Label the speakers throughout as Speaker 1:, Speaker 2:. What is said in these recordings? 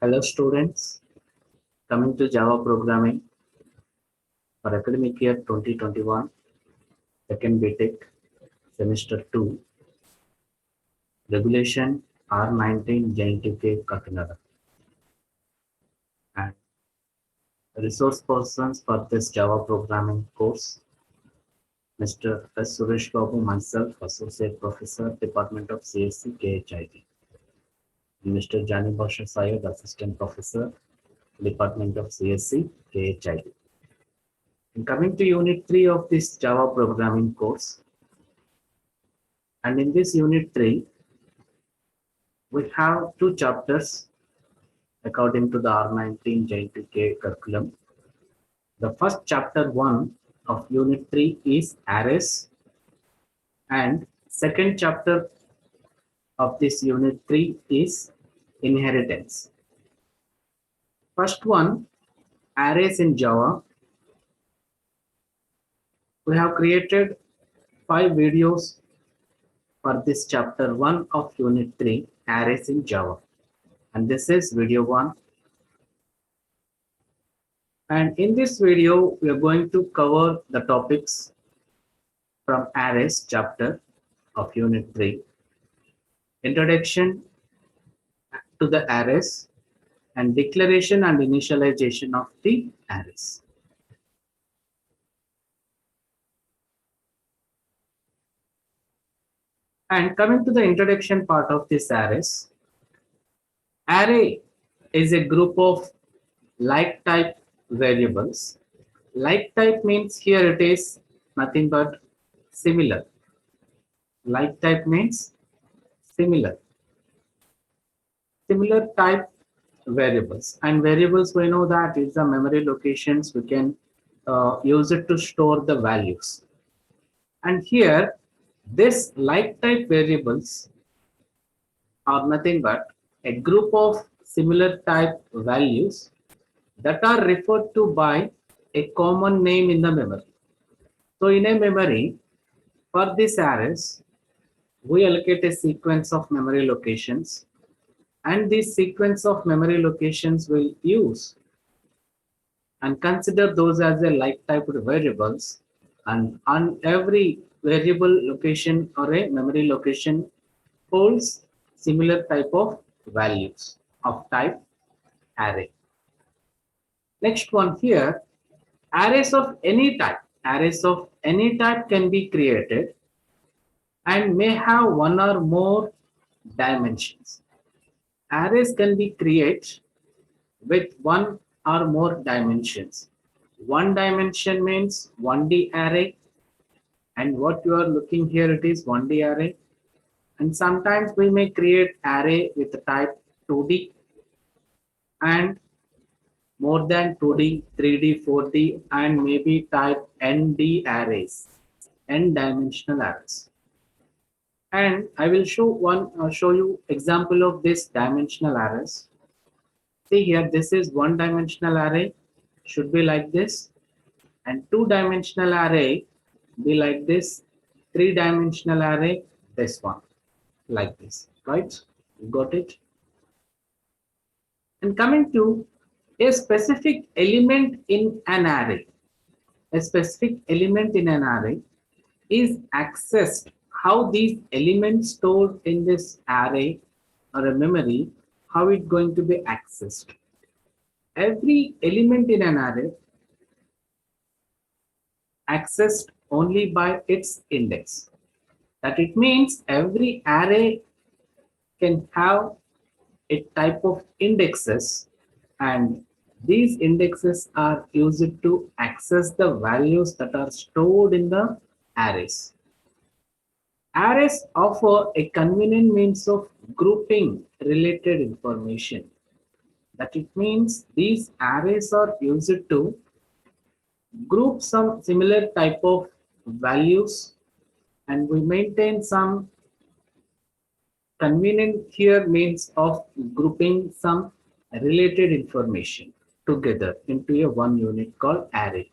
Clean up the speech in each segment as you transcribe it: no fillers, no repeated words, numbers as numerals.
Speaker 1: Hello students, coming to Java programming for academic year 2021, second BTech, semester 2, regulation R19 JNTK Kakinada. And resource persons for this Java programming course, Mr. S. Suresh Babu, myself, Associate Professor, Department of CSC, KHIT. Mr. Jani Basha Sayed, Assistant Professor, Department of CSC, KHIT. And coming to Unit 3 of this Java programming course, and in this Unit 3, we have two chapters according to the R19 JNTK curriculum. The first chapter 1 of Unit 3 is arrays, and second chapter of this Unit 3 is inheritance. First one, arrays in Java. We have created 5 videos for this chapter 1 of Unit 3, arrays in Java. And this is video 1. And in this video, we are going to cover the topics from arrays chapter of Unit 3. Introduction to the arrays and declaration and initialization of the arrays. And coming to the introduction part of this arrays, array is a group of like type variables. Like type means here it is nothing but similar. Like type means similar. Similar type variables, and variables we know that is the memory locations. We can use it to store the values. And here this like type variables are nothing but a group of similar type values that are referred to by a common name in the memory. So in a memory, for this arrays, we allocate a sequence of memory locations, and this sequence of memory locations will use and consider those as a like type variables, and on every variable location or a memory location holds similar type of values of type array. Next one here, arrays of any type. Arrays of any type can be created and may have one or more dimensions. Arrays can be created with one or more dimensions. One dimension means 1D array, and what you are looking here, it is 1D array. And sometimes we may create array with the type 2D and more than 2D, 3D, 4D, and maybe type ND arrays, n dimensional arrays. And I will show you example of this dimensional arrays. See here, this is one dimensional array, should be like this, and two dimensional array be like this, three dimensional array this one, like this, right? You got it? And coming to a specific element in an array, a specific element in an array is accessed. How these elements stored in this array or a memory, how it's going to be accessed. Every element in an array accessed only by its index. That it means every array can have a type of indexes, and these indexes are used to access the values that are stored in the arrays. Arrays offer a convenient means of grouping related information. That it means these arrays are used to group some similar type of values, and we maintain some convenient here means of grouping some related information together into a one unit called array.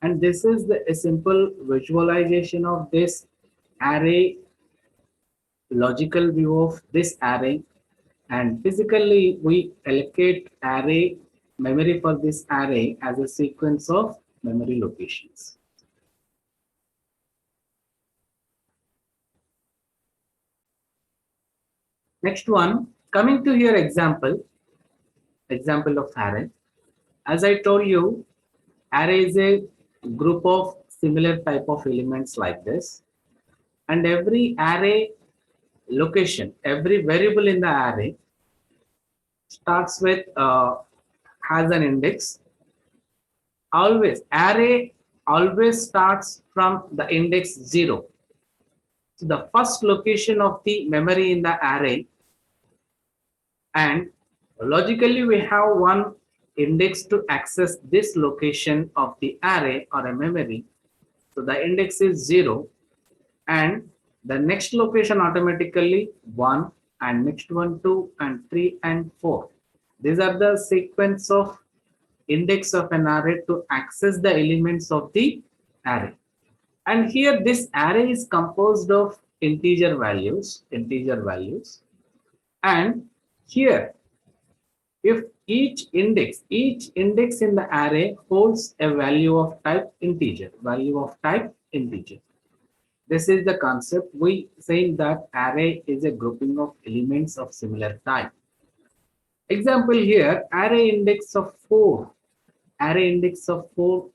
Speaker 1: And this is a simple visualization of this array, logical view of this array. And physically, we allocate array memory for this array as a sequence of memory locations. Next one, coming to your example of array. As I told you, array is a group of similar type of elements like this, and every array location, every variable in the array starts with has an index. Always array always starts from the index 0. So the first location of the memory in the array, and logically we have one index to access this location of the array or a memory. So the index is 0, and the next location automatically 1, and next one 2 and 3 and 4. These are the sequence of index of an array to access the elements of the array. And here this array is composed of integer values. And here, if each index in the array holds a value of type integer, This is the concept. We saying that array is a grouping of elements of similar type. Example here, array index of 4. Index of 4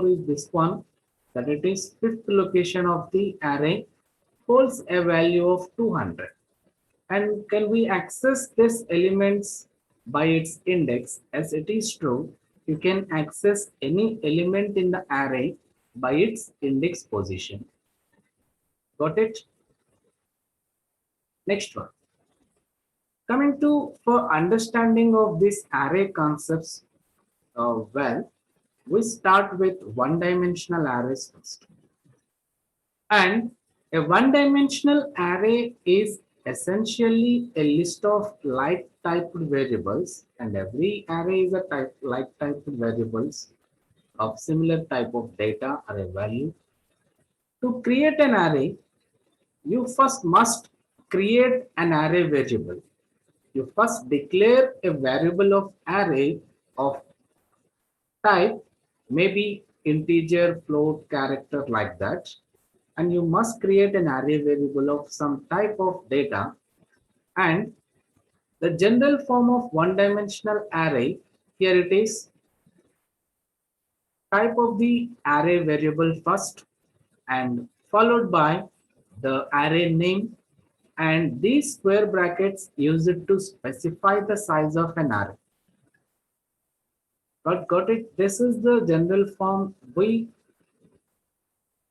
Speaker 1: is this one, that it is fifth location of the array, holds a value of 200. And can we access this elements by its index? As it is true, you can access any element in the array by its index position. Got it? Next one. Coming to, for understanding of these array concepts, we start with one-dimensional arrays first. And a one-dimensional array is essentially a list of like-typed variables, and every array is a like-typed variables of similar type of data or a value. To create an array, you first must create an array variable. You first declare a variable of array of type, maybe integer, float, character, like that. And you must create an array variable of some type of data. And the general form of one-dimensional array, here it is, type of the array variable first, and followed by the array name, and these square brackets used to specify the size of an array. Got it? This is the general form.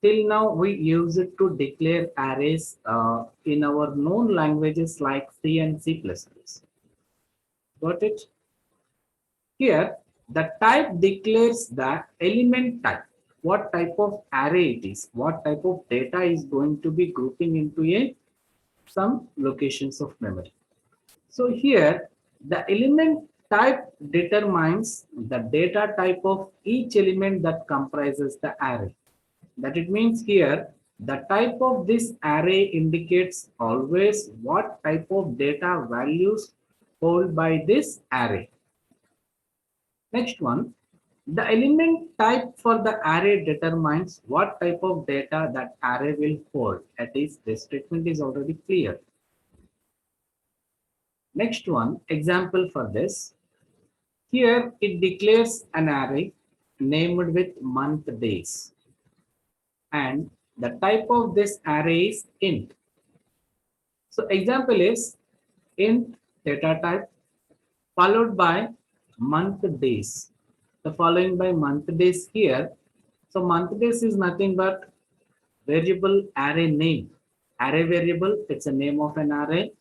Speaker 1: Till now we use it to declare arrays in our known languages like C and C++. Got it? Here, the type declares the element type, what type of array it is, what type of data is going to be grouping into some locations of memory. So here, the element type determines the data type of each element that comprises the array. That it means here, the type of this array indicates always what type of data values hold by this array. Next one, the element type for the array determines what type of data that array will hold. That is, this statement is already clear. Next one, example for this. Here it declares an array named with month days. And the type of this array is int. So example is int data type followed by month days. The following by month days here. So month days is nothing but variable array name. Array variable, it's a name of an array.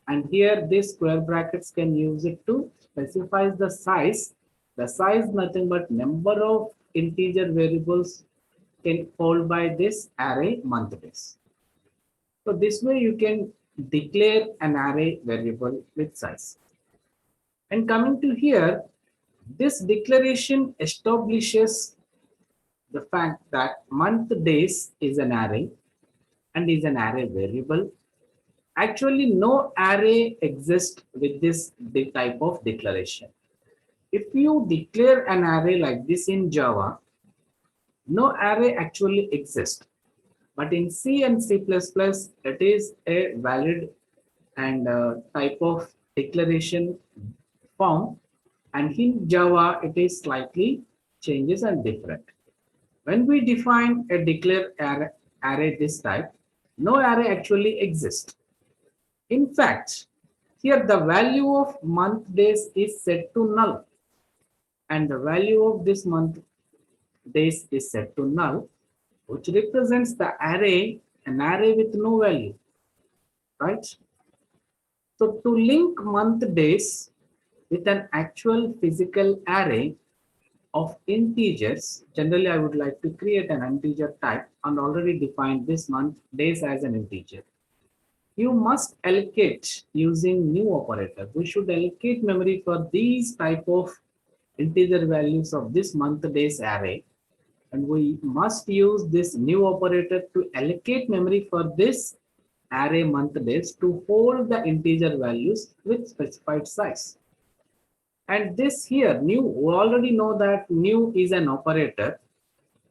Speaker 1: And here these square brackets can use it to specify the size. The size nothing but number of integer variables can hold by this array month days. So this way you can declare an array variable with size. And coming to here, this declaration establishes the fact that month days is an array and is an array variable. Actually, no array exists with this type of declaration. If you declare an array like this in Java, no array actually exists. But in C and C++, it is a valid and type of declaration form. And in Java, it is slightly changes and different. When we define a declare array this type, no array actually exists. In fact, here the value of month days is set to null, and the value of this month days is set to null, which represents the array, an array with no value, right? So to link month days with an actual physical array of integers, generally I would like to create an integer type and already define this month days as an integer. You must allocate using new operator. We should allocate memory for these type of integer values of this month days array, and we must use this new operator to allocate memory for this array month days to hold the integer values with specified size. And this here new, we already know that new is an operator,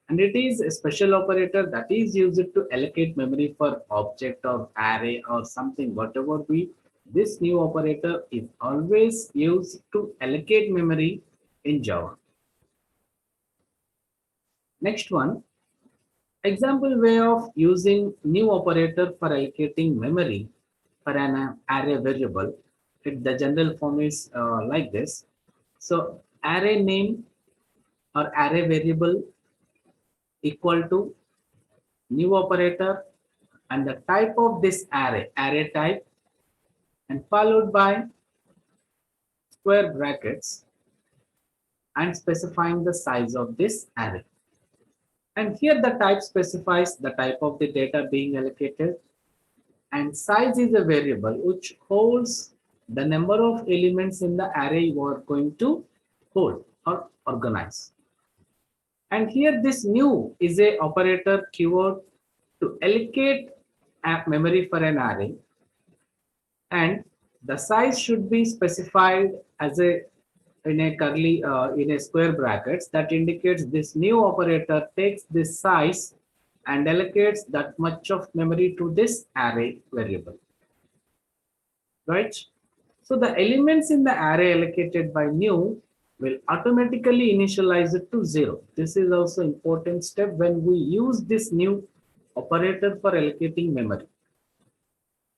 Speaker 1: and it is a special operator that is used to allocate memory for object or array or something, whatever be. This new operator is always used to allocate memory in Java. Next one, example way of using new operator for allocating memory for an array variable. The general form is like this. So array name or array variable equal to new operator and the type of this array type, and followed by square brackets and specifying the size of this array. And here the type specifies the type of the data being allocated, and size is a variable which holds the number of elements in the array you are going to hold or organize. And here this new is a operator keyword to allocate memory for an array, and the size should be specified as a in a curly in a square brackets that indicates this new operator takes this size and allocates that much of memory to this array variable, right? So the elements in the array allocated by new will automatically initialize it to 0. This is also important step when we use this new operator for allocating memory.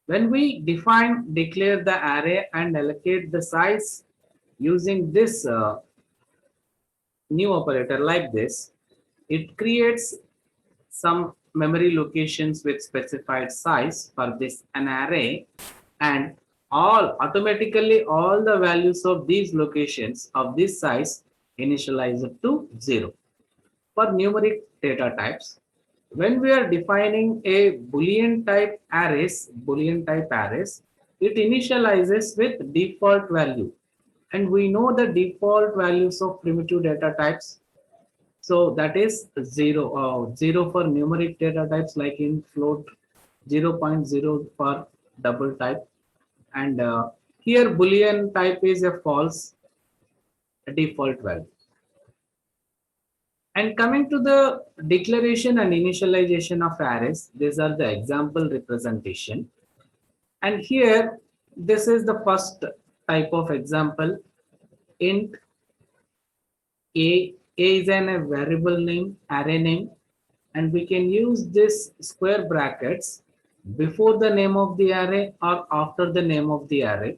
Speaker 1: When we declare the array and allocate the size using this new operator like this, it creates some memory locations with specified size for this an array, and automatically all the values of these locations of this size initialize it to 0. For numeric data types, when we are defining a Boolean type arrays, it initializes with default value. And we know the default values of primitive data types. So that is 0, 0 for numeric data types like in float, 0.0 for double type. And here Boolean type is a false default value. And coming to the declaration and initialization of arrays, these are the example representation. And here, this is the first type of example. Int a is a variable name, array name, and we can use this square brackets before the name of the array or after the name of the array,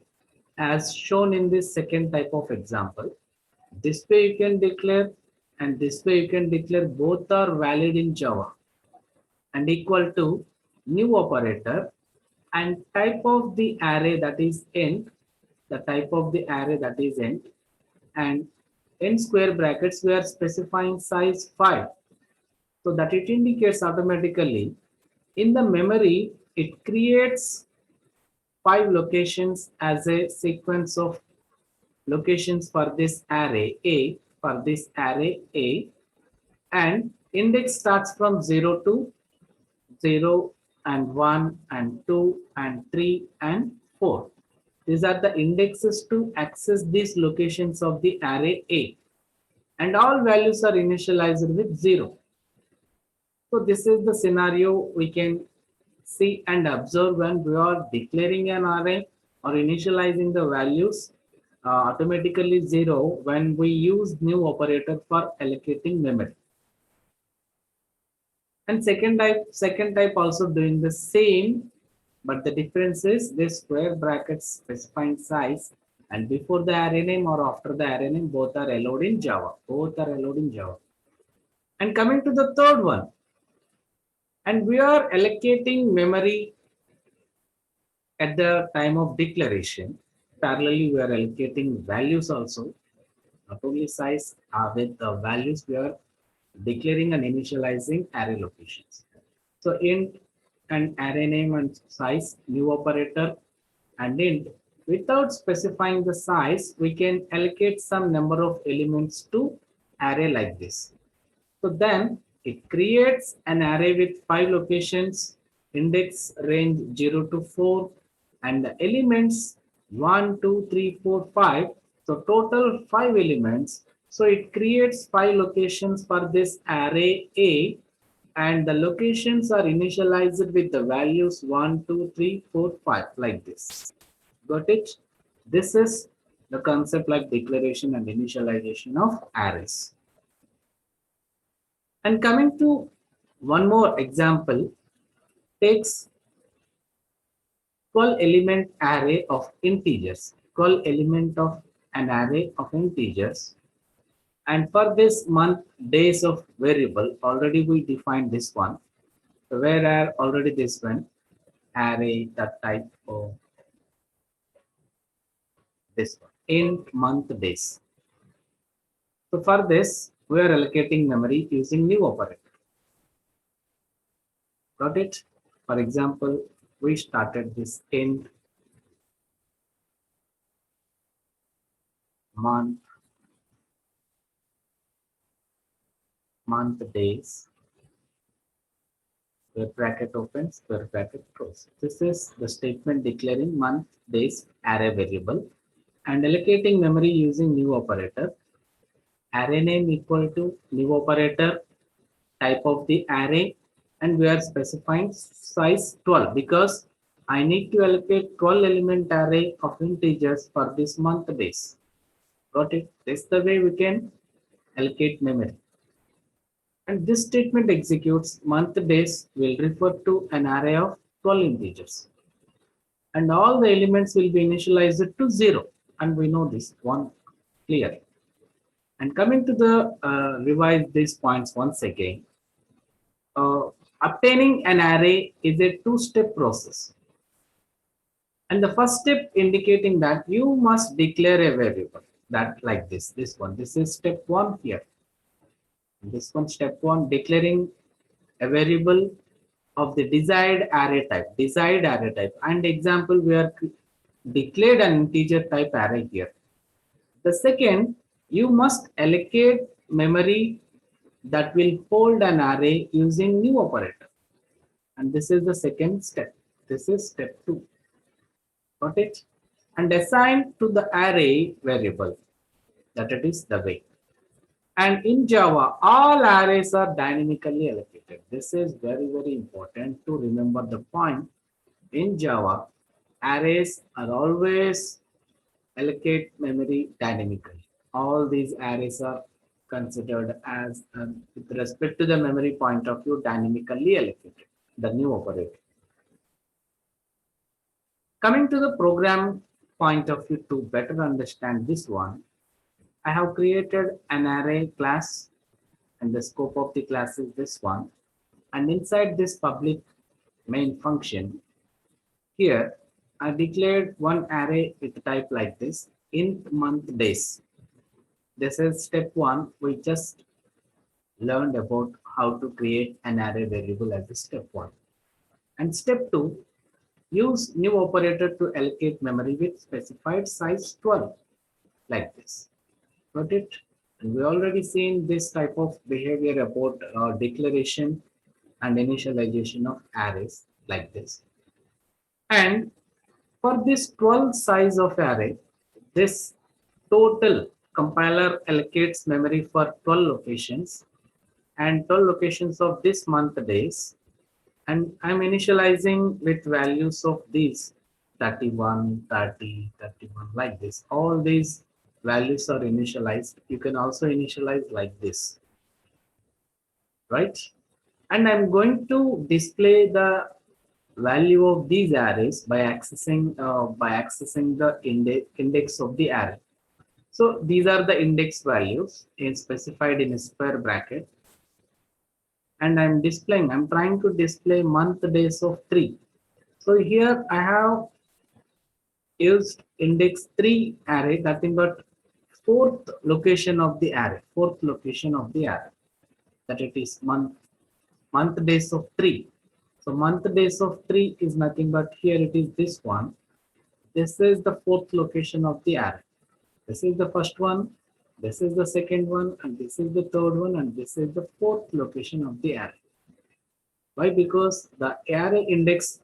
Speaker 1: as shown in this second type of example. This way you can declare, and this way you can declare, both are valid in Java, and equal to new operator and type of the array that is int, the type of the array that is int, and in square brackets we are specifying size 5, so that it indicates automatically in the memory it creates 5 locations as a sequence of locations for this array A, and index starts from 0 to 0 and 1 and 2 and 3 and 4. These are the indexes to access these locations of the array A, and all values are initialized with 0. So this is the scenario we can see and observe when we are declaring an array or initializing the values automatically 0 when we use new operator for allocating memory. And second type also doing the same, but the difference is this square brackets specifying size, and before the array name or after the array name, both are allowed in Java. Both are allowed in Java. And coming to the third one, and we are allocating memory at the time of declaration. Parallelly, we are allocating values also, not only size. With the values, we are declaring and initializing array locations. So int and array name and size, new operator, and int. Without specifying the size, we can allocate some number of elements to array like this. So then it creates an array with 5 locations, index range 0 to 4, and the elements 1, 2, 3, 4, 5. So total 5 elements. So it creates 5 locations for this array A, and the locations are initialized with the values 1, 2, 3, 4, 5 like this. Got it? This is the concept like declaration and initialization of arrays. And coming to one more example, takes 12 element array of integers, 12 element of an array of integers. And for this month, days of variable, already we defined this one. So where are already this one, array that type of this one, int month days. So for this, we are allocating memory using new operator. Got it? For example, we started this int month days, square bracket open, square bracket close. This is the statement declaring month days array variable and allocating memory using new operator. Array name equal to new operator, type of the array, and we are specifying size 12 because I need to allocate 12 element array of integers for this month days. Got it? This is the way we can allocate memory. And this statement executes month days will refer to an array of 12 integers. And all the elements will be initialized to 0. And we know this one clear. And coming to the revise these points once again. Obtaining an array is a two-step process. And the first step indicating that you must declare a variable that like this one. This is step 1 here. This one, step 1, declaring a variable of the desired array type. And example, we are declared an integer type array here. The second, you must allocate memory that will hold an array using new operator. And this is the second step. This is step 2. Got it? And assign to the array variable, that it is the way. And in Java, all arrays are dynamically allocated. This is very, very important to remember the point. In Java, arrays are always allocate memory dynamically. All these arrays are considered as, with respect to the memory point of view, dynamically allocated, the new operator. Coming to the program point of view to better understand this one, I have created an array class and the scope of the class is this one. And inside this public main function, here I declared one array with type like this, int month days. This is step 1. We just learned about how to create an array variable as a step 1. And step 2, use new operator to allocate memory with specified size 12 like this. Got it? And we already seen this type of behavior about declaration and initialization of arrays. like this. And for this 12 size of array, this total compiler allocates memory for 12 locations and 12 locations of this month days. And I'm initializing with values of these 31, 30, 31, like this. All these values are initialized. You can also initialize like this, right? And I'm going to display the value of these arrays by accessing the index of the array. So these are the index values in specified in a square bracket, and I'm trying to display month days of 3. So here I have used index 3 array, nothing but fourth location of the array, that it is month days of 3. So month days of 3 is nothing but here it is this one. This is the fourth location of the array. This is the first one, this is the second one, and this is the third one, and this is the fourth location of the array. Why? Because the array index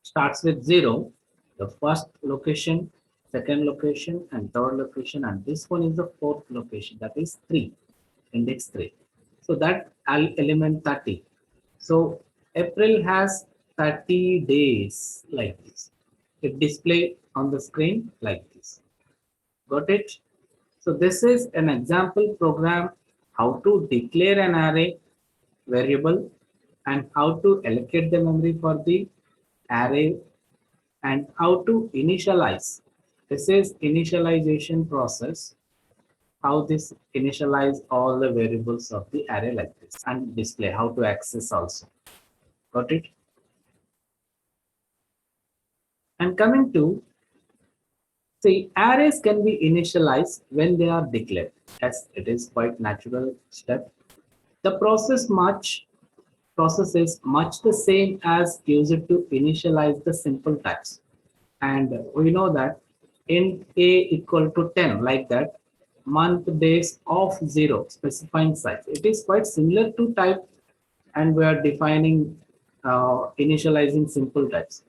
Speaker 1: starts with 0, the first location, second location, and third location, and this one is the fourth location, that is 3, index 3. So that element 30. So April has 30 days like this. It display on the screen like this. Got it? So this is an example program how to declare an array variable and how to allocate the memory for the array and how to initialize. This is initialization process, how this initialize all the variables of the array like this, and display how to access also. Got it? And coming to, see, arrays can be initialized when they are declared. Yes, it is quite natural step. The process is much the same as used to initialize the simple types. And we know that int a equal to 10, like that, month days of 0, specifying size. It is quite similar to type, and we are defining initializing simple types.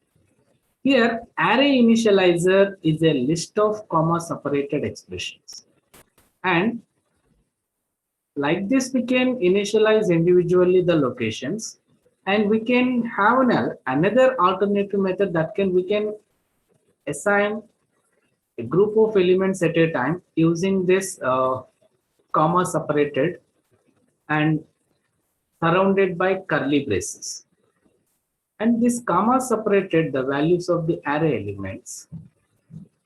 Speaker 1: Here, array initializer is a list of comma separated expressions. And like this, we can initialize individually the locations, and we can have another alternative method that we can assign a group of elements at a time using this comma separated and surrounded by curly braces. And this comma separated the values of the array elements,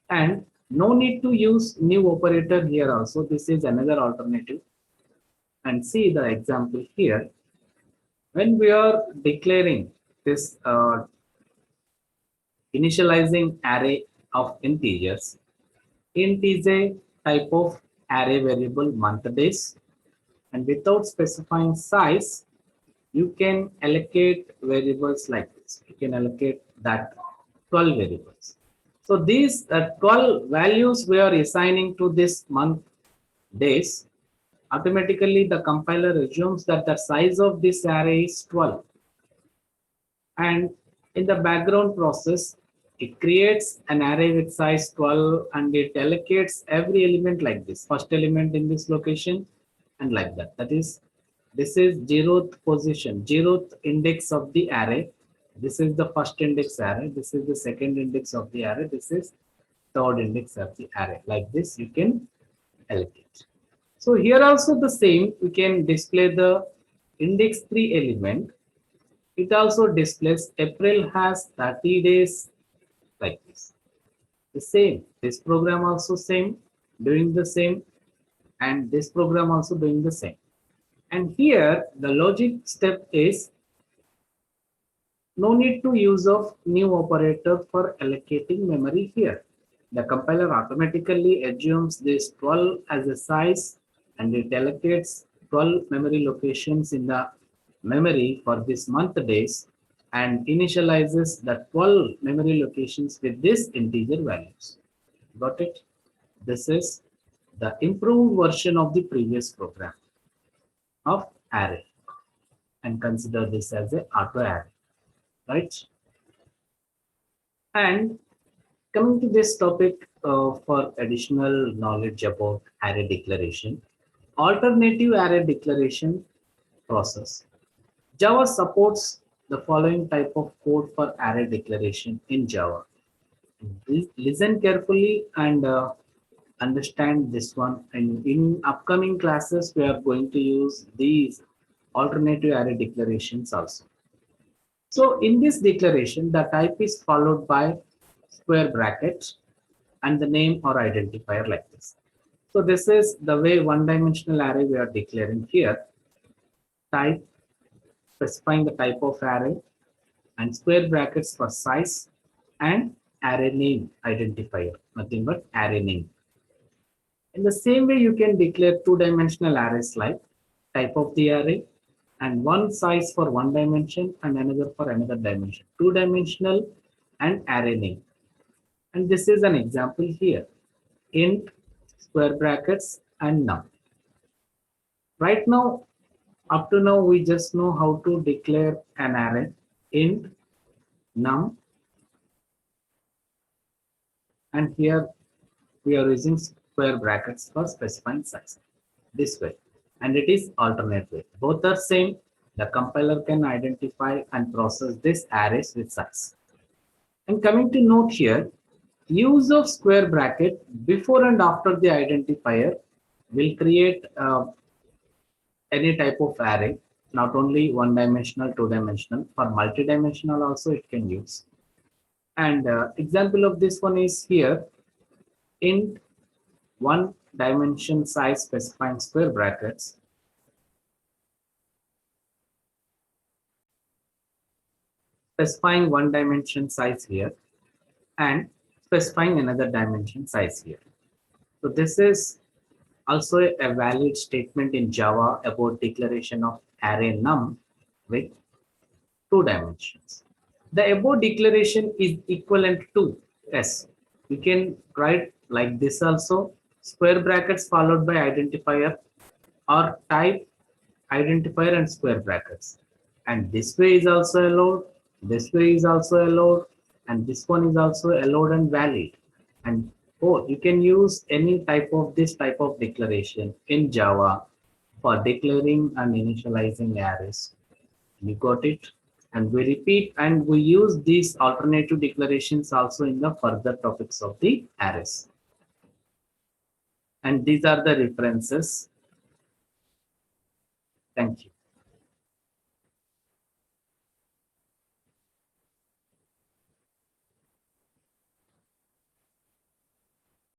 Speaker 1: and no need to use new operator here also. This is another alternative. And see the example here. When we are declaring this initializing array of integers, int is a type of array variable month days, and without specifying size, you can allocate variables like this. You can allocate that 12 variables. So these 12 values we are assigning to this month days, automatically the compiler assumes that the size of this array is 12. And in the background process, it creates an array with size 12 and it allocates every element like this. First element in this location and like that. That is, this is 0th position, 0th index of the array. This is the first index array. This is the second index of the array. This is third index of the array. Like this, you can allocate. So here also the same, we can display the index 3 element. It also displays April has 30 days like this. The same, this program also same, doing the same, and this program also doing the same. And here the logic step is no need to use of new operator for allocating memory here. The compiler automatically assumes this 12 as a size and it allocates 12 memory locations in the memory for this month days and initializes the 12 memory locations with this integer values. Got it? This is the improved version of the previous program of array, and consider this as a auto array. right? And coming to this topic for additional knowledge about array declaration, alternative array declaration process. Java supports the following type of code for array declaration in Java. Listen carefully and understand this one. And in upcoming classes, we are going to use these alternative array declarations also. So in this declaration, the type is followed by square bracket and the name or identifier like this. So this is the way one-dimensional array we are declaring here. Type, specifying the type of array, and square brackets for size, and array name identifier, nothing but array name. In the same way, you can declare two-dimensional arrays like type of the array and one size for one dimension and another for another dimension, two-dimensional and array name. And this is an example here, int, square brackets, and num. Right now, up to now, we just know how to declare an array, int, num, and here we are using square brackets for specifying size this way, and it is alternate way. Both are same. The compiler can identify and process this arrays with size. And coming to note here, use of square bracket before and after the identifier will create any type of array, not only one dimensional, two dimensional, for multi-dimensional also it can use. And example of this one is here, int one dimension size specifying square brackets, specifying one dimension size here and specifying another dimension size here. So this is also a valid statement in Java about declaration of array num with two dimensions. The above declaration is equivalent to, yes, we can write like this also, square brackets followed by identifier, or type identifier and square brackets. And this way is also allowed, this way is also allowed, and this one is also allowed and valid. And oh, you can use any type of this type of declaration in Java for declaring and initializing arrays. You got it? And we repeat and we use these alternative declarations also in the further topics of the arrays. And these are the references. Thank you.